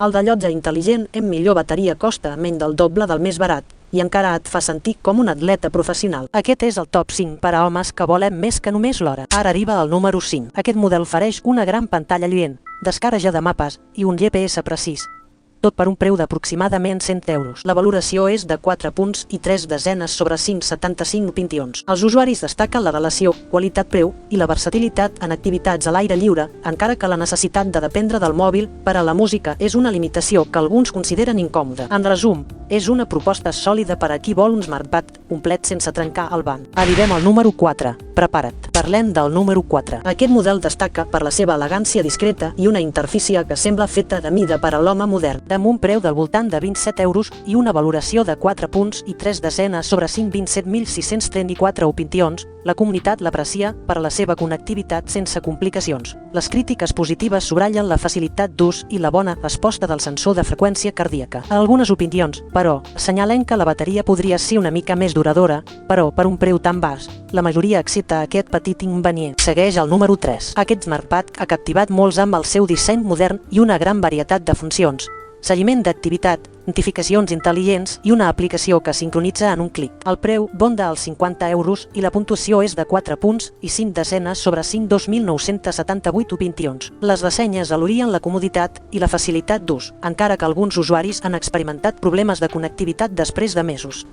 El rellotge intel·ligent amb millor bateria costa menys del doble del més barat i encara et fa sentir com un atleta professional. Aquest és el top 5 per a homes que volen més que només l'hora. Ara arriba el número 5. Aquest model ofereix una gran pantalla lluent, descàrrega de mapes i un GPS precís, tot per un preu d'aproximadament 100 euros. La valoració és de 4 punts i 3 desenes sobre 5,75 opinions. Els usuaris destaquen la relació qualitat-preu i la versatilitat en activitats a l'aire lliure, encara que la necessitat de dependre del mòbil per a la música és una limitació que alguns consideren incòmoda. En resum, és una proposta sòlida per a qui vol un smartpad complet sense trencar el banc. Arribem al número 4. Prepara't. Parlem del número 4. Aquest model destaca per la seva elegància discreta i una interfície que sembla feta de mida per a l'home modern, amb un preu del voltant de 27 euros i una valoració de 4 punts i 3 desenes sobre 527.634 opinions. La comunitat l'aprecia per a la seva connectivitat sense complicacions. Les crítiques positives subratllen la facilitat d'ús i la bona resposta del sensor de freqüència cardíaca. Algunes opinions, però, assenyalen que la bateria podria ser una mica més duradora, però per un preu tan baix, la majoria accepta aquest petit inconvenient. Segueix el número 3. Aquest smartpad ha captivat molts amb el seu disseny modern i una gran varietat de funcions. Seguiment d'activitat, notificacions intel·ligents i una aplicació que sincronitza en un clic. El preu ronda els 50 euros i la puntuació és de 4 punts i 5 desenes sobre 5.2.978 opinions. Les ressenyes alurien la comoditat i la facilitat d'ús, encara que alguns usuaris han experimentat problemes de connectivitat després de mesos.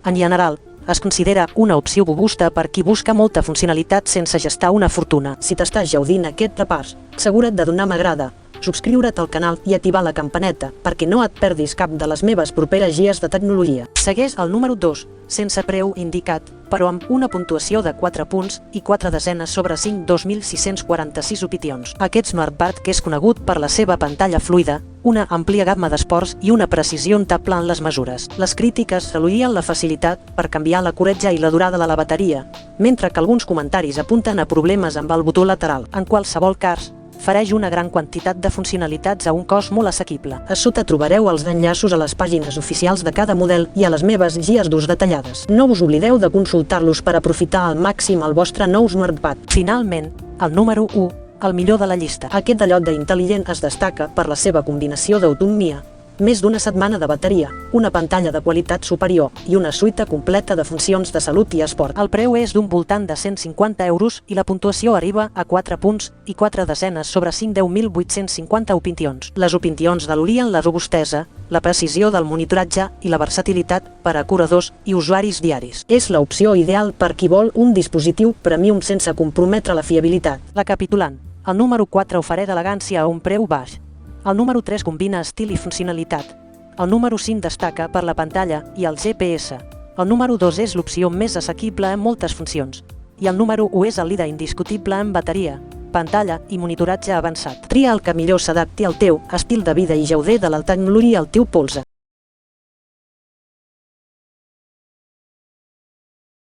En general, es considera una opció robusta per qui busca molta funcionalitat sense gastar una fortuna. Si t'estàs gaudint aquest repàs, assegura't de donar m'agrada, subscriure't al canal i activar la campaneta perquè no et perdis cap de les meves properes guies de tecnologia. Segueix el número 2, sense preu indicat, però amb una puntuació de 4 punts i 4 desenes sobre 5.2.646 opinions. Aquest smartpad, que és conegut per la seva pantalla fluida, una àmplia gamma d'esports i una precisió notable en les mesures. Les crítiques elogien la facilitat per canviar la corretja i la durada de la bateria, mentre que alguns comentaris apunten a problemes amb el botó lateral. En qualsevol cas, ofereix una gran quantitat de funcionalitats a un cost molt assequible. A sota trobareu els enllaços a les pàgines oficials de cada model i a les meves guies d'ús detallades. No us oblideu de consultar-los per aprofitar al màxim el vostre nou smartpad. Finalment, el número 1, el millor de la llista. Aquest rellotge intel·ligent es destaca per la seva combinació d'autonomia, més d'una setmana de bateria, una pantalla de qualitat superior i una suite completa de funcions de salut i esport. El preu és d'un voltant de 150 euros i la puntuació arriba a 4 punts i 4 desenes sobre 510.850 opinions. Les opinions valorien la robustesa, la precisió del monitoratge i la versatilitat per a curadors i usuaris diaris. És l'opció ideal per qui vol un dispositiu premium sense comprometre la fiabilitat. Recapitulant, el número 4 ofereix elegància a un preu baix. El número 3 combina estil i funcionalitat. El número 5 destaca per la pantalla i el GPS. El número 2 és l'opció més assequible en moltes funcions. I el número 1 és el líder indiscutible en bateria, pantalla i monitoratge avançat. Tria el que millor s'adapti al teu estil de vida i gaudir de la tecnologia al teu polze.